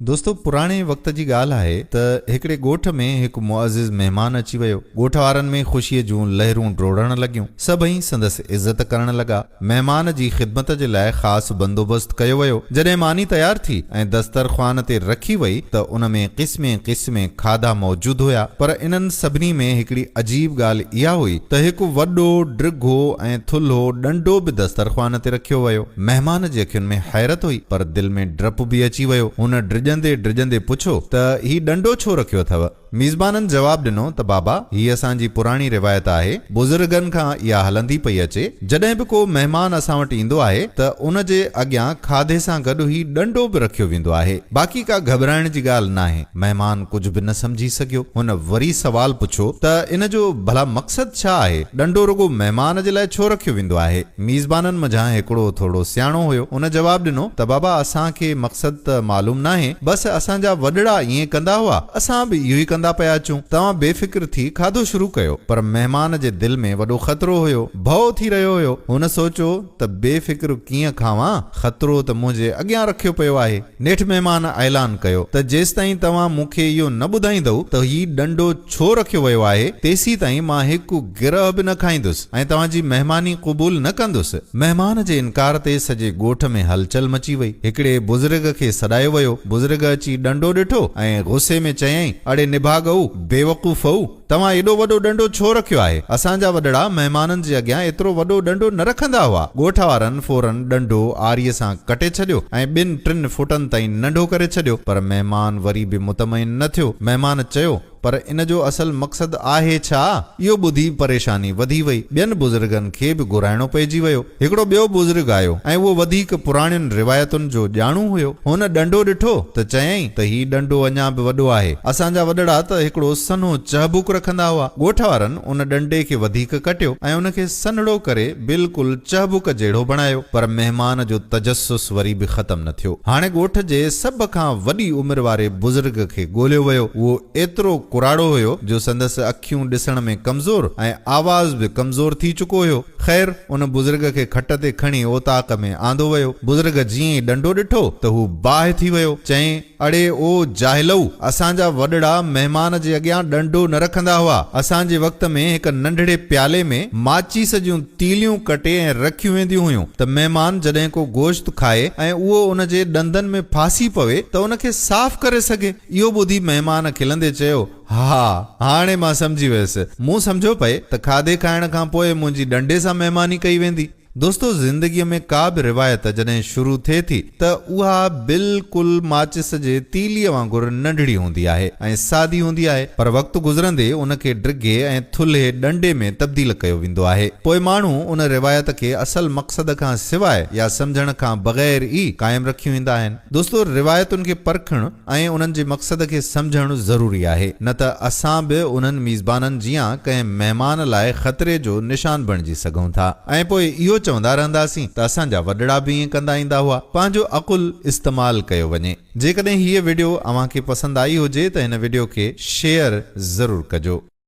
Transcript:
दोस्तों पुराने वक्त जी ॻाल्हि आहे त हिकिड़े ॻोठ में हिकु मुअज़िज़ महिमान अची वियो। ॻोठ वारनि में ख़ुशीअ जूं लहरूं ड्रोड़ण लॻियूं। सभई संदसि इज़त करण लॻा। महिमान जी ख़िदमत जे लाइ ख़ासि बंदोबस्तु कयो वियो। जॾहिं मानी तयार थी ऐं दस्तरख़्वान ते रखी वई त उन में क़िस्मे क़िस्मे खाधा मौजूद हुया। पर इन्हनि सभिनी में हिकिड़ी अजीब ॻाल्हि इहा हुई त हिकु वॾो ड्रिघो ऐं थुल्हो डंडो बि दस्तरख़्वान ते रखियो वियो। महिमान जी अखियुनि में हैरत हुई, पर दिलि में डपु बि अची वियो। हुन ड्रिजंदे पुछो त ही डंडो छो रखियो अथव? मीज़बाननि जवाब ॾिनो त बाबा, ही असांजी पुराणी रिवायत आहे। बुज़ुर्गनि खां इहा हलंदी पई अचे। जॾहिं बि को महिमान असां वटि ईंदो आहे त उन जे अॻियां खाधे सां गॾु ही डंडो बि रखियो वेंदो आहे। बाक़ी का घबराइण जी ॻाल्हि न आहे। महिमान कुझु बि न समझी सघियो। हुन वरी सवाल पुछो त इन जो भला मक़सदु छा आहे? डंडो रुगो महिमान जे लाइ छो रखियो वेंदो आहे? मीज़बाननि मंझां हिकिड़ो थोरो सियाणो हुयो। हुन जवाब ॾिनो त बाबा, असांखे मक़सदु त मालूम न आहे, बसि असांजा वॾड़ा ईअं कंदा हुआ, असां बि इहो ई कंदा पिया अचूं। तव्हां बेफ़िक्र थी खाधो शुरू कयो। पर महिमान जे दिलि में वॾो ख़तरो हुयो, भउ थी रहियो हुयो। हुन सोचो त बेफ़िक्र कीअं खावां, ख़तरो त मुंहिंजे अॻियां रखियो पियो आहे। नेठि महिमान ऐलान कयो त जेसिताईं तव्हां मूंखे इहो न ॿुधाईंदव त ही डंडो छो रखियो वियो आहे, तेसी ताईं मां हिकु गिरह बि न खाईंदुसि ऐं तव्हांजी महिमानी क़बूल न कंदुसि। महिमान जे इनकार ते सॼे ॻोठ में हलचल मची वई। हिकिड़े बुज़ुर्ग खे सॾायो वियो। बुज़ुर्ग अची डंडो ॾिठो ऐं गुस्से में चयईं, अड़े निभागऊ, बेवकूफ़ऊ, तव्हां एॾो वॾो डंडो छो रखियो आहे? असांजा वॾड़ा महिमाननि जे अॻियां एतिरो वॾो डंडो न रखंदा हुआ। ॻोठ वारनि फौरन डंडो आरीअ सां कटे छॾियो ऐं 2-3 फुटनि ताईं नंढो करे छॾियो। पर महिमान वरी बि मुतमइन न थियो। महिमान चयो, पर इन जो असल मक़सदु आहे छा? इहो ॿुधी परेशानी वधी वई। ॿियनि बुज़ुर्गनि खे बि घुराइणो पइजी वियो। हिकिड़ो ॿियो बुज़ुर्ग आयो ऐं उहो वधीक पुराणियुनि रिवायतुनि जो ॼाणू हुयो। हुन डंडो ॾिठो त चयईं त ही डंडो अञा बि वॾो आहे। असांजा वॾड़ा त हिकिड़ो सन्हो चहबुक रखंदा हुआ। ॻोठ वारनि उन डंडे खे वधीक कटियो ऐं उनखे सन्हड़ो करे बिल्कुलु चहबुक जहिड़ो बणायो। पर महिमान जो तजस्सुस वरी बि ख़तम न थियो। हाणे ॻोठ जे सभ खां वॾी उमिरि वारे बुज़ुर्ग खे ॻोल्हियो वियो। उहो एतिरो कुराड़ो हुयो जो संदसि अखियूं ॾिसण में कमज़ोर ऐं आवाज़ बि कमज़ोर थी चुको हुयो। ख़ैर, उन बुज़ुर्ग खे खट ते खणी ओताक में आंदो वियो। बुज़ुर्ग जीअं ई डंडो ॾिठो त हू बाहि थी वियो। चयईं, अड़े ओ जाहिलऊ, असांजा वॾड़ा महिमान जे अॻियां डंडो न रखंदा हुआ। असांजे वक़्त में हिकु नंढड़े प्याले में माचीस जूं तीलियूं कटे ऐं रखियूं वेंदियूं हुयूं त महिमान जॾहिं को गोश्त खाए ऐं उहो उन जे ॾंदनि में फासी पवे त उनखे साफ़ करे सघे। इहो ॿुधी महिमान खिलंदे चयो, हा, हाणे मां सम्झी वियुसि। मूं सम्झो पए त खाधे खाइण खां पोइ मुंहिंजी डंडे सां महिमानी कई वेंदी। दोस्तों, ज़िंदगीअ में का बि रिवायत जॾहिं शुरू थिए थी त उहा बिल्कुलु माचिस जे तीलीअ वांगुरु नंढड़ी हूंदी आहे ऐं सादी हूंदी आहे। पर वक़्तु गुज़रंदे उनखे ड्रिघे ऐं थुल्हे डंडे में तब्दील कयो वेंदो आहे। पोइ माण्हू उन रिवायत खे असल मक़सद खां सवाइ या सम्झण खां बग़ैर ई क़ाइमु रखी वेंदा आहिनि। दोस्तों, रिवायतुनि खे परखणु ऐं उन्हनि जे मक़सद खे सम्झणु ज़रूरी आहे, न त असां बि उन्हनि मीज़बाननि जीअं कंहिं महिमान लाइ ख़तरे जो निशान बणिजी सघूं था ऐं पोइ इहो चवंदा रहंदासीं त असांजा वॾड़ा बि ईअं कंदा ईंदा हुआ। पंहिंजो अक़ुल इस्तेमालु कयो वञे। जेकॾहिं हीअ वीडियो अव्हांखे पसंदि आई हुजे त हिन वीडियो खे शेयर ज़रूरु कजो।